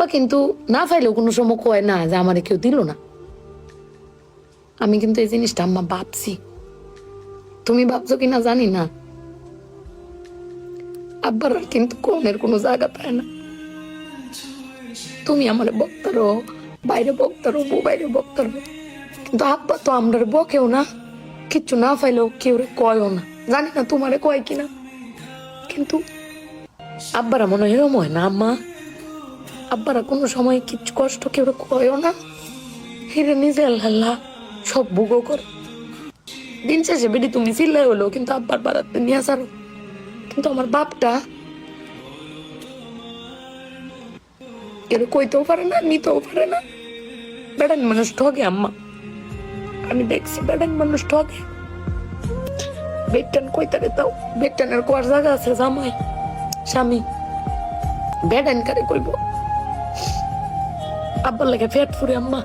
আব্বা কিন্তু না পাইলেও কোনো সময় কয় না যে আমারে কেউ দিল না। আমি কিন্তু এই জিনিসটা আম্মা ভাবছি, তুমি ভাবছো কিনা জানি না। আব্বার আর কিন্তু কোনের কোনো জায়গা পায় না। তুমি আমার বক্তারো, বাইরে বক্তারো, বউ বাইরে বক্তারো, কিন্তু আব্বা তো আমরা বকেও না, কিচ্ছু না পাইলেও কেউ কয়ও না। জানি না তোমারে কয় কিনা, কিন্তু আব্বারা মনে হয় এরম হয় না আম্মা? আব্বারা কোনো সময় কিচ্ছু কষ্ট কেউ কয়ও না, হিরে নিজে আল্লাহ সব ভোগও করে। দিন শেষে বেডি তুমি চিল্লাই হলো কিন্তু আব্বার বাড়াতে নিয়ে আসারো। কিন্তু আমার বাপটা এর কইতেও পারে না, নিতেও পারে না। বেড়ান মানুষ ঠকে আম্মা, আমি দেখছি বেড়ান মানুষ ঠকে। বেটান কইতারে তাও বেটানের কোয়ার জায়গা আছে জামাই স্বামী, বেড়ান কারে কইব। আব্বার লাগে ফেট ফুরে আম্মা।